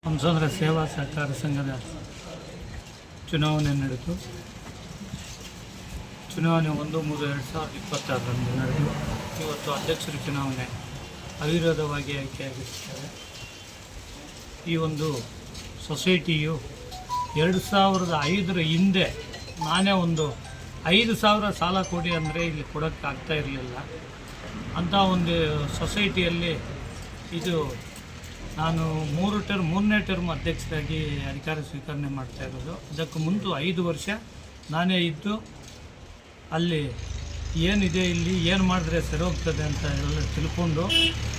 ಹಂಸಂದ್ರ ಸೇವಾ ಸಹಕಾರ ಸಂಘದ ಚುನಾವಣೆ ನಡೆಯಿತು. ಚುನಾವಣೆ 1/3/2026ರಂದು ನಡೆದು ಇವತ್ತು ಅಧ್ಯಕ್ಷರ ಚುನಾವಣೆ ಅವಿರೋಧವಾಗಿ ಆಯ್ಕೆಯಾಗಿರುತ್ತಾರೆ. ಈ ಒಂದು ಸೊಸೈಟಿಯು 2005 ಹಿಂದೆ ನಾನೇ ಒಂದು 5,000 ಸಾಲ ಕೊಡಿ ಅಂದರೆ ಇಲ್ಲಿ ಕೊಡೋಕ್ಕಾಗ್ತಾ ಇರಲಿಲ್ಲ. ಅಂಥ ಒಂದು ಸೊಸೈಟಿಯಲ್ಲಿ ಇದು ನಾನು 3ನೇ ಟರ್ಮ್ ಅಧ್ಯಕ್ಷರಾಗಿ ಅಧಿಕಾರ ಸ್ವೀಕರಣೆ ಮಾಡ್ತಾ ಇರೋದು. ಅದಕ್ಕೂ ಮುಂದೆ 5 ವರ್ಷ ನಾನೇ ಇದ್ದು ಅಲ್ಲಿ ಏನಿದೆ, ಇಲ್ಲಿ ಏನು ಮಾಡಿದ್ರೆ ಸರಿ ಹೋಗ್ತದೆ ಅಂತ ಎಲ್ಲ ತಿಳ್ಕೊಂಡು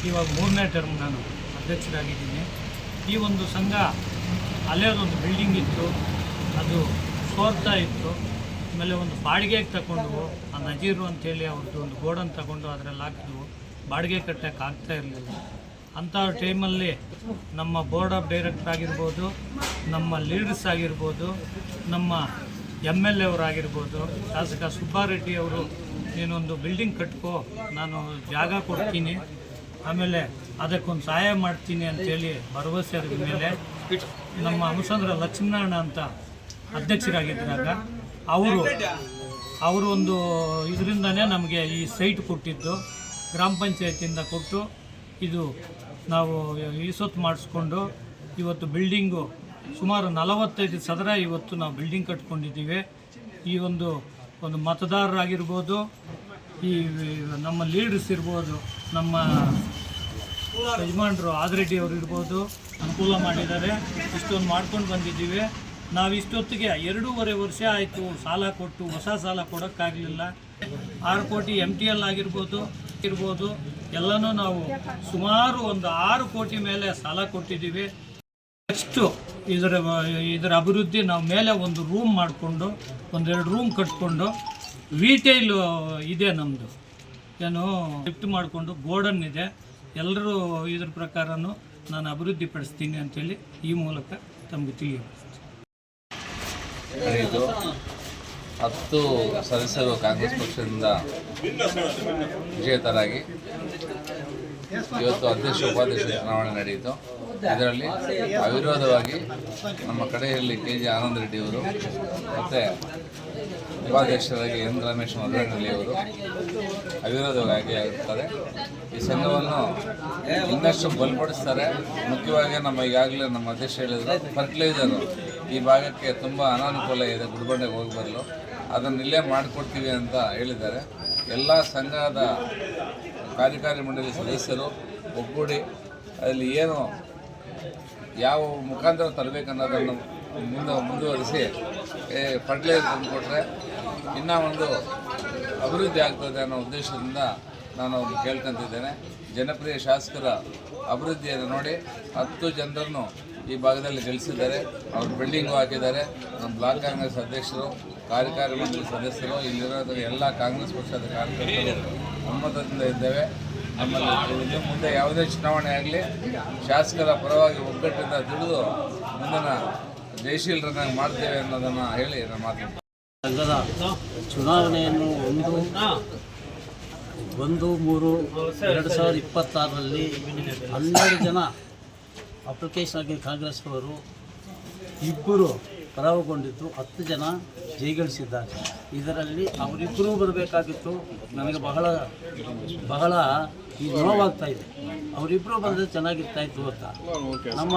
ಇವಾಗ 3ನೇ ಟರ್ಮ್ ನಾನು ಅಧ್ಯಕ್ಷರಾಗಿದ್ದೀನಿ. ಈ ಒಂದು ಸಂಘ ಅಲ್ಲೇದೊಂದು ಬಿಲ್ಡಿಂಗ್ ಇತ್ತು, ಅದು ಸೋರ್ತಾ ಇತ್ತು. ಆಮೇಲೆ ಒಂದು ಬಾಡಿಗೆಗೆ ತಗೊಂಡು ಆ ನಜೀರು ಅಂತೇಳಿ ಅವ್ರದ್ದು ಒಂದು ಗೋಡನ್ ತಗೊಂಡು ಅದರಲ್ಲಿ ಹಾಕಿದ್ವು. ಬಾಡಿಗೆ ಕಟ್ಟಕ್ಕೆ ಆಗ್ತಾ ಇರಲಿಲ್ಲ. ಅಂಥ ಟೈಮಲ್ಲಿ ನಮ್ಮ ಬೋರ್ಡ್ ಆಫ್ ಡೈರೆಕ್ಟರ್ ಆಗಿರ್ಬೋದು, ನಮ್ಮ ಲೀಡರ್ಸ್ ಆಗಿರ್ಬೋದು, ನಮ್ಮ MLA ಅವರಾಗಿರ್ಬೋದು, ಶಾಸಕ ಸುಬ್ಬಾರೆಡ್ಡಿ ಅವರು, ನೀನೊಂದು ಬಿಲ್ಡಿಂಗ್ ಕಟ್ಕೋ, ನಾನು ಜಾಗ ಕೊಡ್ತೀನಿ, ಆಮೇಲೆ ಅದಕ್ಕೊಂದು ಸಹಾಯ ಮಾಡ್ತೀನಿ ಅಂಥೇಳಿ ಭರವಸೆ ಅದ್ರ ಮೇಲೆ ನಮ್ಮ ಹಂಸಂದ್ರ ಲಕ್ಷ್ಮೀನಾರಾಯಣ ಅಂತ ಅಧ್ಯಕ್ಷರಾಗಿದ್ದಾಗ ಅವರು ಒಂದು ಇದರಿಂದನೇ ನಮಗೆ ಈ ಸೈಟ್ ಕೊಟ್ಟಿದ್ದು. ಗ್ರಾಮ ಪಂಚಾಯತಿಯಿಂದ ಕೊಟ್ಟು ಇದು ನಾವು ಈಸೊತ್ತು ಮಾಡಿಸ್ಕೊಂಡು ಇವತ್ತು ಬಿಲ್ಡಿಂಗು ಸುಮಾರು 45 ಚದರ ಇವತ್ತು ನಾವು ಬಿಲ್ಡಿಂಗ್ ಕಟ್ಕೊಂಡಿದ್ದೀವಿ. ಈ ಒಂದು ಮತದಾರರಾಗಿರ್ಬೋದು, ಈ ನಮ್ಮ ಲೀಡರ್ಸ್ ಇರ್ಬೋದು, ನಮ್ಮ ಯಜಮಾನರು ಆದಿರೆಡ್ಡಿ ಅವರು ಇರ್ಬೋದು, ಅನುಕೂಲ ಮಾಡಿದ್ದಾರೆ. ಇಷ್ಟೊಂದು ಮಾಡ್ಕೊಂಡು ಬಂದಿದ್ದೀವಿ. ನಾವು ಇಷ್ಟೊತ್ತಿಗೆ 2.5 ವರ್ಷ ಆಯಿತು ಸಾಲ ಕೊಟ್ಟು, ಹೊಸ ಸಾಲ ಕೊಡೋಕ್ಕಾಗಲಿಲ್ಲ. 6 ಕೋಟಿ MTL ಆಗಿರ್ಬೋದು ಎಲ್ಲನೂ ನಾವು ಸುಮಾರು ಒಂದು 6 ಕೋಟಿ ಮೇಲೆ ಸಾಲ ಕೊಟ್ಟಿದ್ದೀವಿ. ನೆಕ್ಸ್ಟು ಇದರ ಅಭಿವೃದ್ಧಿ ನಾವು ಮೇಲೆ ಒಂದು ರೂಮ್ ಮಾಡಿಕೊಂಡು 1-2 ರೂಮ್ ಕಟ್ಕೊಂಡು ರೀಟೇಲ್ ಇದೆ ನಮ್ಮದು, ಏನು ಶಿಫ್ಟ್ ಮಾಡಿಕೊಂಡು ಗೋಡನ್ ಇದೆ. ಎಲ್ಲರೂ ಇದ್ರ ಪ್ರಕಾರನೂ ನಾನು ಅಭಿವೃದ್ಧಿ ಪಡಿಸ್ತೀನಿ ಅಂತೇಳಿ ಈ ಮೂಲಕ ತಮಗೆ ತಿಳಿಯಬೇಕು. 10 ಸದಸ್ಯರು ಕಾಂಗ್ರೆಸ್ ಪಕ್ಷದಿಂದ ವಿಜೇತರಾಗಿ ಇವತ್ತು ಅಧ್ಯಕ್ಷ ಉಪಾಧ್ಯಕ್ಷ ಚುನಾವಣೆ ನಡೆಯಿತು. ಇದರಲ್ಲಿ ಅವಿರೋಧವಾಗಿ ನಮ್ಮ ಕಡೆಯಲ್ಲಿ KG ಆನಂದ್ ರೆಡ್ಡಿ ಅವರು ಮತ್ತು ಉಪಾಧ್ಯಕ್ಷರಾಗಿ ಎನ್ ರಮೇಶ್ ಮಧುರನಹಳ್ಳಿ ಅವರು ಅವಿರೋಧವಾಗಿ ಆಗಿರುತ್ತದೆ. ಈ ಸಂಘವನ್ನು ಇನ್ನಷ್ಟು ಬಲಪಡಿಸ್ತಾರೆ. ಮುಖ್ಯವಾಗಿ ನಮ್ಮ ಈಗಾಗಲೇ ನಮ್ಮ ಅಧ್ಯಕ್ಷ ಹೇಳಿದರು, ಫರ್ಟಿಲೈಸರು ಈ ಭಾಗಕ್ಕೆ ತುಂಬ ಅನಾನುಕೂಲ ಇದೆ, ಗುಡ್ಬಂಡೆಗೆ ಹೋಗಿ ಬರಲು, ಅದನ್ನು ಇಲ್ಲೇ ಮಾಡಿಕೊಡ್ತೀವಿ ಅಂತ ಹೇಳಿದ್ದಾರೆ. ಎಲ್ಲ ಸಂಘದ ಕಾರ್ಯಕಾರಿ ಮಂಡಳಿ ಸದಸ್ಯರು ಒಗ್ಗೂಡಿ ಅಲ್ಲಿ ಏನು ಯಾವ ಮುಖಾಂತರ ತರಬೇಕನ್ನೋದನ್ನು ಮುಂದುವರಿಸಿ ಫರ್ಟಿಲೈಸರ್ ತಂದುಕೊಟ್ರೆ ಇನ್ನೂ ಒಂದು ಅಭಿವೃದ್ಧಿ ಆಗ್ತದೆ ಅನ್ನೋ ಉದ್ದೇಶದಿಂದ ನಾನು ಅವ್ರನ್ನ ಕೇಳ್ಕೊತಿದ್ದೇನೆ. ಜನಪ್ರಿಯ ಶಾಸಕರ ಅಭಿವೃದ್ಧಿಯನ್ನು ನೋಡಿ 10 ಜನರನ್ನು ಈ ಭಾಗದಲ್ಲಿ ಗೆಲ್ಲಿಸಿದ್ದಾರೆ. ಅವರು ಬಿಲ್ಡಿಂಗು ಹಾಕಿದ್ದಾರೆ. ನಮ್ಮ ಬ್ಲಾಕ್ ಕಾಂಗ್ರೆಸ್ ಅಧ್ಯಕ್ಷರು, ಕಾರ್ಯಕಾರಿ ಮಂಡಳಿ ಸದಸ್ಯರು, ಇಲ್ಲಿರೋದ್ರ ಎಲ್ಲ ಕಾಂಗ್ರೆಸ್ ಪಕ್ಷದ ಕಾರ್ಯಕರ್ತರು ಒಮ್ಮತದಿಂದ ಇದ್ದೇವೆ. ನಮ್ಮಲ್ಲಿ ಮುಂದೆ ಯಾವುದೇ ಚುನಾವಣೆ ಆಗಲಿ ಶಾಸಕರ ಪರವಾಗಿ ಒಗ್ಗಟ್ಟಿಂದ ತಿಳಿದು ಮುಂದಿನ ಜಯಶೀಲರನ್ನಾಗಿ ಮಾಡ್ತೇವೆ ಅನ್ನೋದನ್ನು ಹೇಳಿ ನಾನು ಮಾತಾಡ್ತೀನಿ. ಸಂಘದ ಚುನಾವಣೆಯನ್ನು 1/3/2026ರಲ್ಲಿ 12 ಜನ ಅಪ್ಲಿಕೇಶನ್ ಆಗಿ ಕಾಂಗ್ರೆಸ್ನವರು 2 ಪರಾಭವಗೊಂಡಿದ್ದು, 10 ಜನ ಜಯಗಳಿಸಿದ್ದಾರೆ. ಇದರಲ್ಲಿ ಅವರಿಬ್ಬರೂ ಬರಬೇಕಾಗಿತ್ತು. ನನಗೆ ಬಹಳ ನೋವಾಗ್ತಾ ಇದೆ. ಅವರಿಬ್ಬರು ಬಂದರೆ ಚೆನ್ನಾಗಿರ್ತಾಯಿತ್ತು ಅಂತ. ನಮ್ಮ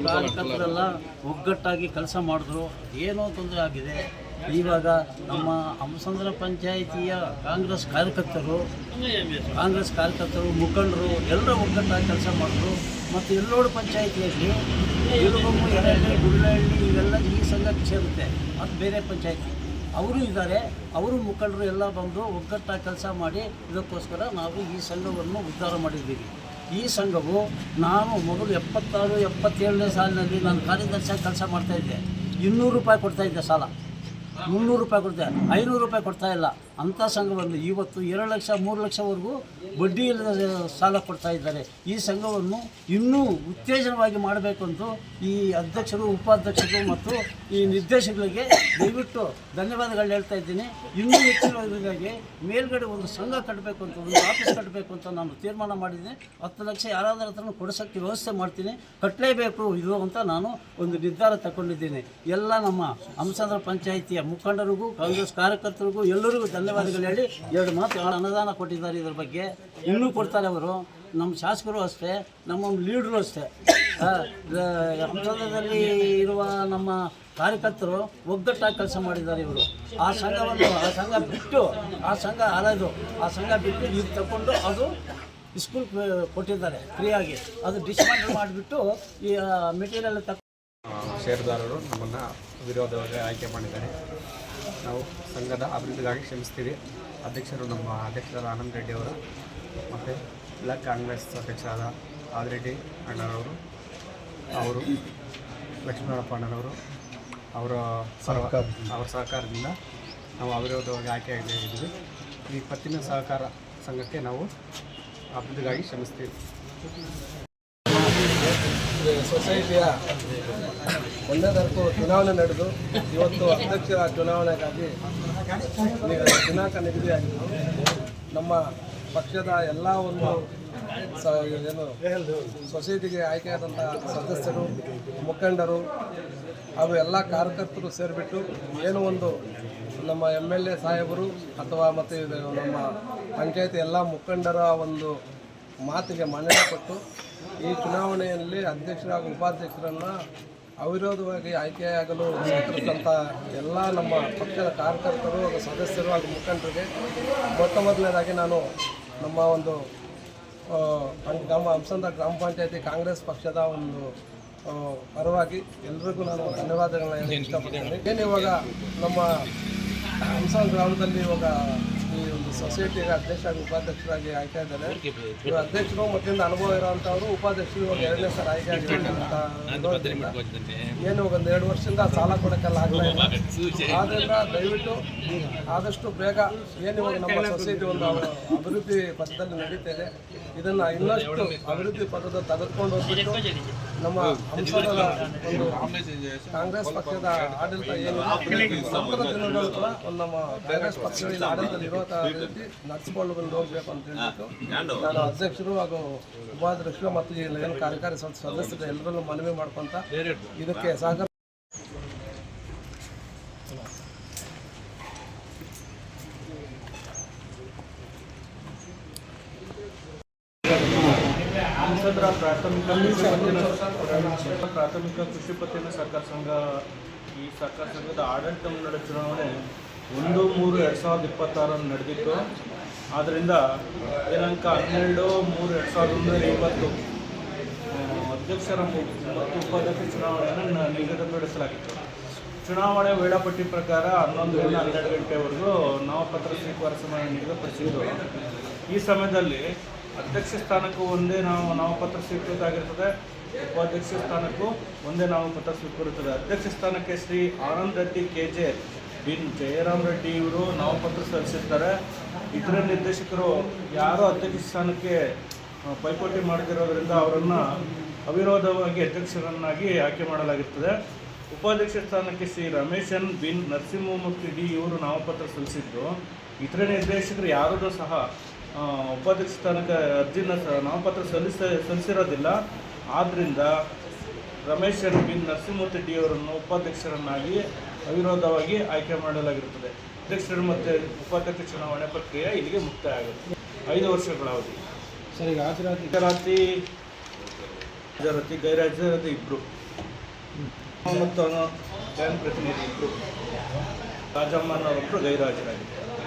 ಕಾರ್ಯಕರ್ತರೆಲ್ಲ ಒಗ್ಗಟ್ಟಾಗಿ ಕೆಲಸ ಮಾಡಿದ್ರು. ಏನೋ ತೊಂದರೆ ಆಗಿದೆ. ಇವಾಗ ನಮ್ಮ ಹಂಸಂದ್ರ ಪಂಚಾಯಿತಿಯ ಕಾಂಗ್ರೆಸ್ ಕಾರ್ಯಕರ್ತರು, ಮುಖಂಡರು ಎಲ್ಲರೂ ಒಗ್ಗಟ್ಟಾಗಿ ಕೆಲಸ ಮಾಡಿದ್ರು. ಮತ್ತು ಎಲ್ಲೋಡು ಪಂಚಾಯಿತಿಯಲ್ಲಿ ಇರುಗಮ್ಮು, ಎರಹಳ್ಳಿ, ಗುಳ್ಳಹಳ್ಳಿ ಇವೆಲ್ಲ ಈ ಸಂಘಕ್ಕೆ ಸೇರುತ್ತೆ. ಅದು ಬೇರೆ ಪಂಚಾಯಿತಿ. ಅವರು ಇದ್ದಾರೆ. ಅವರು ಮುಖಂಡರು ಎಲ್ಲ ಬಂದು ಒಗ್ಗಟ್ಟಾಗಿ ಕೆಲಸ ಮಾಡಿ ಇದಕ್ಕೋಸ್ಕರ ನಾವು ಈ ಸಂಘವನ್ನು ಉದ್ಧಾರ ಮಾಡಿದ್ದೀವಿ. ಈ ಸಂಘವು ನಾನು ಮೊದಲು 76-77ನೇ ಸಾಲಿನಲ್ಲಿ ನಾನು ಕಾರ್ಯದರ್ಶಿಯಾಗಿ ಕೆಲಸ ಮಾಡ್ತಾಯಿದ್ದೆ. 200 ರೂಪಾಯಿ ಕೊಡ್ತಾಯಿದ್ದೆ ಸಾಲ, 300 ರೂಪಾಯಿ ಕೊಡ್ತಾ, 500 ರೂಪಾಯಿ ಕೊಡ್ತಾಯಿಲ್ಲ. ಅಂಥ ಸಂಘವನ್ನು ಇವತ್ತು 2 ಲಕ್ಷ 3 ಲಕ್ಷವರೆಗೂ ಬಡ್ಡಿ ಇಲ್ಲದ ಸಾಲ ಕೊಡ್ತಾ ಇದ್ದಾರೆ. ಈ ಸಂಘವನ್ನು ಇನ್ನೂ ಉತ್ತೇಜನವಾಗಿ ಮಾಡಬೇಕು ಅಂತ ಈ ಅಧ್ಯಕ್ಷರು, ಉಪಾಧ್ಯಕ್ಷರು ಮತ್ತು ಈ ನಿರ್ದೇಶಕರಿಗೆ ದಯವಿಟ್ಟು ಧನ್ಯವಾದಗಳು ಹೇಳ್ತಾ ಇದ್ದೀನಿ. ಇನ್ನೂ ಹೆಚ್ಚಿನವರಿಗೆ ಮೇಲ್ಗಡೆ ಒಂದು ಸಂಘ ಕಟ್ಟಬೇಕು ಅಂತ, ಒಂದು ಆಫೀಸ್ ಕಟ್ಟಬೇಕು ಅಂತ ನಾನು ತೀರ್ಮಾನ ಮಾಡಿದ್ದೀನಿ. 10 ಲಕ್ಷ ಯಾರಾದರೂ ಹತ್ರ ಕೊಡಿಸೋಕ್ಕೆ ವ್ಯವಸ್ಥೆ ಮಾಡ್ತೀನಿ, ಕಟ್ಟಲೇಬೇಕು ಇದು ಅಂತ ನಾನು ಒಂದು ನಿರ್ಧಾರ ತಗೊಂಡಿದ್ದೀನಿ. ಎಲ್ಲ ನಮ್ಮ ಹಂಸಂದ್ರ ಪಂಚಾಯಿತಿಯ ಮುಖಂಡರಿಗೂ, ಕಾಂಗ್ರೆಸ್ ಕಾರ್ಯಕರ್ತರಿಗೂ ಎಲ್ಲರಿಗೂ ಧನ್ಯವಾದಗಳು ಹೇಳಿ 2 ಮಾತು ಅನುದಾನ ಕೊಟ್ಟಿದ್ದಾರೆ. ಇದರ ಬಗ್ಗೆ ಇನ್ನೂ ಕೊಡ್ತಾರೆ ಅವರು. ನಮ್ಮ ಶಾಸಕರು ಅಷ್ಟೇ, ನಮ್ಮ ಲೀಡ್ರು ಅಷ್ಟೇ, ಹಂಸಂದ್ರದಲ್ಲಿ ಇರುವ ನಮ್ಮ ಕಾರ್ಯಕರ್ತರು ಒಗ್ಗಟ್ಟಾಗಿ ಕೆಲಸ ಮಾಡಿದ್ದಾರೆ. ಇವರು ಆ ಸಂಘ ಬಿಟ್ಟು ಇದು ತಗೊಂಡು ಅದು ಸ್ಕೂಲ್ ಕೊಟ್ಟಿದ್ದಾರೆ ಫ್ರೀಯಾಗಿ. ಅದು ಡಿಸ್ಮ್ಯಾಂಟಲ್ ಮಾಡಿಬಿಟ್ಟು ಈ ಮೆಟೀರಿಯಲ್ ಷೇರುದಾರರು ನಮ್ಮನ್ನು ವಿರೋಧವಾಗಿ ಆಯ್ಕೆ ಮಾಡಿದ್ದಾರೆ. ನಾವು ಸಂಘದ ಅಭಿವೃದ್ಧಿಗಾಗಿ ಶ್ರಮಿಸ್ತೀವಿ. ಅಧ್ಯಕ್ಷರು ನಮ್ಮ ಅಧ್ಯಕ್ಷರಾದ ಆನಂದ್ ರೆಡ್ಡಿ ಅವರು ಮತ್ತು ಬ್ಲಾಕ್ ಕಾಂಗ್ರೆಸ್ ಅಧ್ಯಕ್ಷರಾದ ಆದಿರೆಡ್ಡಿ ಅಣ್ಣರವರು, ಅವರು ಲಕ್ಷ್ಮೀನಾರಾಯಣಪ್ಪ ಅಣ್ಣರವರು ಅವರ ಸಹಕಾರದಿಂದ ನಾವು ಅವಿರೋಧವಾಗಿ ಆಯ್ಕೆಯಾಗಿದ್ದೀವಿ. ಈ ಪತ್ತಿನ ಸಹಕಾರ ಸಂಘಕ್ಕೆ ನಾವು ಅಭಿವೃದ್ಧಿಗಾಗಿ ಶ್ರಮಿಸ್ತೀವಿ. ಸೊಸೈಟಿಯ ಒಂದನೇದಕ್ಕೂ ಚುನಾವಣೆ ನಡೆದು ಇವತ್ತು ಅಧ್ಯಕ್ಷರ ಚುನಾವಣೆಗಾಗಿ ದಿನಾಂಕ ನಿಗದಿಯಾಗಿದ್ದು, ನಮ್ಮ ಪಕ್ಷದ ಎಲ್ಲ ಒಂದು ಸೊಸೈಟಿಗೆ ಆಯ್ಕೆಯಾದಂಥ ಸದಸ್ಯರು, ಮುಖಂಡರು ಹಾಗೂ ಎಲ್ಲ ಕಾರ್ಯಕರ್ತರು ಸೇರಿಬಿಟ್ಟು ಏನು ಒಂದು ನಮ್ಮ MLA ಸಾಹೇಬರು ಅಥವಾ ಮತ್ತು ನಮ್ಮ ಪಂಚಾಯತಿ ಎಲ್ಲ ಮುಖಂಡರ ಒಂದು ಮಾತಿಗೆ ಮನ್ನಣೆ ಕೊಟ್ಟು ಈ ಚುನಾವಣೆಯಲ್ಲಿ ಅಧ್ಯಕ್ಷರು ಹಾಗೂ ಉಪಾಧ್ಯಕ್ಷರನ್ನು ಅವಿರೋಧವಾಗಿ ಆಯ್ಕೆಯಾಗಲು ಸಹಕರಿಸಿದಂಥ ಎಲ್ಲ ನಮ್ಮ ಪಕ್ಷದ ಕಾರ್ಯಕರ್ತರು ಹಾಗೂ ಸದಸ್ಯರು ಹಾಗೂ ಮುಖಂಡರಿಗೆ ಮೊದಲನೇದಾಗಿ ನಾನು ನಮ್ಮ ಒಂದು ಹಂಸಂದ್ರ ಗ್ರಾಮ ಪಂಚಾಯತಿ ಕಾಂಗ್ರೆಸ್ ಪಕ್ಷದ ಒಂದು ಪರವಾಗಿ ಎಲ್ರಿಗೂ ನಾನು ಧನ್ಯವಾದಗಳನ್ನ ಹೇಳಕ್ಕೆ ಇಷ್ಟಪಡ್ತೀನಿ. ಏನು ಇವಾಗ ನಮ್ಮ ಹಂಸಂದ್ರ ಗ್ರಾಮದಲ್ಲಿ ಇವಾಗ ಈ ಒಂದು ಸೊಸೈಟಿಗೆ ಅಧ್ಯಕ್ಷ ಹಾಗೂ ಉಪಾಧ್ಯಕ್ಷರಾಗಿ ಆಯ್ಕೆ ಇದ್ದಾರೆ. ಇವರು ಅಧ್ಯಕ್ಷರು ಮೊದಲಿಂದ ಅನುಭವ ಇರೋವಂಥವ್ರು, ಉಪಾಧ್ಯಕ್ಷರು ಇವಾಗ 2ನೇ ಸಲ ಆಯ್ಕೆ ಆಗಿರೋದ್ರಿಂದ ಏನು ಒಂದು 2 ವರ್ಷದಿಂದ ಸಾಲ ಕೊಡೋಕ್ಕೆಲ್ಲ ಆಗ್ತಾ ಇಲ್ಲ. ಆದ್ದರಿಂದ ದಯವಿಟ್ಟು ಆದಷ್ಟು ಬೇಗ ಏನು ಇವಾಗ ನಮ್ಮ ಸೊಸೈಟಿ ಒಂದು ಅಭಿವೃದ್ಧಿ ಪಥದಲ್ಲಿ ನಡೀತಾ ಇದೆ, ಇದನ್ನು ಇನ್ನಷ್ಟು ಅಭಿವೃದ್ಧಿ ಪಥದ ತೆಗೆದುಕೊಂಡು ಹೋಗ್ಬಿಟ್ಟು ನಮ್ಮ ಹಂಸದ ಒಂದು ಕಾಂಗ್ರೆಸ್ ಪಕ್ಷದ ಆಡಳಿತ ಏನು ಸಂಪದ ದಿನಗಳು ಕೂಡ ಒಂದು ನಮ್ಮ ಕಾಂಗ್ರೆಸ್ ಪಕ್ಷದಲ್ಲಿ ಆಡಳಿತದಲ್ಲಿ ಇರೋ ರೀತಿ ನಡೆಸಿಕೊಂಡು ಬಂದು ಹೋಗ್ಬೇಕು ಅಂತ ಹೇಳ್ಬಿಟ್ಟು ನಾನು ಅಧ್ಯಕ್ಷರು ಹಾಗೂ ಉಪಾಧ್ಯಕ್ಷರು ಮತ್ತು ಏನು ಕಾರ್ಯಕಾರಿ ಸದಸ್ಯರು ಎಲ್ಲರಲ್ಲೂ ಮನವಿ ಮಾಡ್ಕೊಂತ ಇದಕ್ಕೆ ಸಹಕಾರ ಹಂಸಂದ್ರ ಪ್ರಾಥಮಿಕ ಕೃಷಿ ಪತ್ತಿನ ಸಹಕಾರ ಸಂಘ, ಈ ಸಹಕಾರ ಸಂಘದ ಆಡಳಿತ ಮಂಡಳಿ ಚುನಾವಣೆ 1/3/2026 ನಡೆದಿತ್ತು. ಆದ್ದರಿಂದ ದಿನಾಂಕ 12/3/2020 ಅಧ್ಯಕ್ಷರ ಮತ್ತು ಉಪಾಧ್ಯಕ್ಷ ಚುನಾವಣೆಯನ್ನು ನಿಗದಿಪಡಿಸಲಾಗಿತ್ತು. ಚುನಾವಣೆ ವೇಳಾಪಟ್ಟಿ ಪ್ರಕಾರ 11 ಗಂಟೆವರೆಗೂ ನಾಮಪತ್ರ ಸ್ವೀಕಾರ ಸಮಯ ನಿಗದಿಪಡಿಸಿದ್ದು. ಈ ಸಮಯದಲ್ಲಿ ಅಧ್ಯಕ್ಷ ಸ್ಥಾನಕ್ಕೂ ಒಂದೇ ನಾಮಪತ್ರ ಸ್ವೀಕೃತ ಆಗಿರ್ತದೆ, ಉಪಾಧ್ಯಕ್ಷ ಸ್ಥಾನಕ್ಕೂ ಒಂದೇ ನಾಮಪತ್ರ ಸ್ವೀಕರಿಸುತ್ತದೆ. ಅಧ್ಯಕ್ಷ ಸ್ಥಾನಕ್ಕೆ ಶ್ರೀ ಆನಂದ್ ರೆಡ್ಡಿ KJ ಬಿನ್ ಜಯರಾಮ್ ರೆಡ್ಡಿ ಇವರು ನಾಮಪತ್ರ ಸಲ್ಲಿಸಿರ್ತಾರೆ. ಇತರ ನಿರ್ದೇಶಕರು ಯಾರೂ ಅಧ್ಯಕ್ಷ ಸ್ಥಾನಕ್ಕೆ ಪೈಪೋಟಿ ಮಾಡದಿರೋದ್ರಿಂದ ಅವರನ್ನು ಅವಿರೋಧವಾಗಿ ಅಧ್ಯಕ್ಷರನ್ನಾಗಿ ಆಯ್ಕೆ ಮಾಡಲಾಗಿರ್ತದೆ. ಉಪಾಧ್ಯಕ್ಷ ಸ್ಥಾನಕ್ಕೆ ಶ್ರೀ ರಮೇಶನ್ ಬಿನ್ ನರಸಿಂಹಮೂರ್ತಿ D ಇವರು ನಾಮಪತ್ರ ಸಲ್ಲಿಸಿದ್ದು. ಇತರೆ ನಿರ್ದೇಶಕರು ಯಾರೂ ಸಹ ಉಪಾಧ್ಯಕ್ಷ ಸ್ಥಾನಕ್ಕೆ ಅರ್ಜಿನ ನಾಮಪತ್ರ ಸಲ್ಲಿಸಿರೋದಿಲ್ಲ. ಆದ್ದರಿಂದ ರಮೇಶನ್ ಬಿನ್ ನರಸಿಂಹಮೂರ್ತಿ D ಅವರನ್ನು ಉಪಾಧ್ಯಕ್ಷರನ್ನಾಗಿ ಅವಿರೋಧವಾಗಿ ಆಯ್ಕೆ ಮಾಡಲಾಗಿರುತ್ತದೆ. ಅಧ್ಯಕ್ಷರು ಮತ್ತು ಉಪಾಧ್ಯಕ್ಷ ಚುನಾವಣೆ ಪ್ರಕ್ರಿಯೆ ಇಲ್ಲಿಗೆ ಮುಕ್ತಾಯ ಆಗುತ್ತೆ. 5 ವರ್ಷಗಳ ಅವಧಿ. ಸರ್, ಈಗ ಹಾಜರಾತಿ ಗೈರಾಜರಾತಿ ಇಬ್ಬರು ಮತ್ತು ಬ್ಯಾಂಕ್ ಪ್ರತಿನಿಧಿ ಇಬ್ಬರು, ರಾಜಮ್ಮನವರೊಬ್ಬರು ಗೈರಾಜರಾಗಿದ್ದಾರೆ.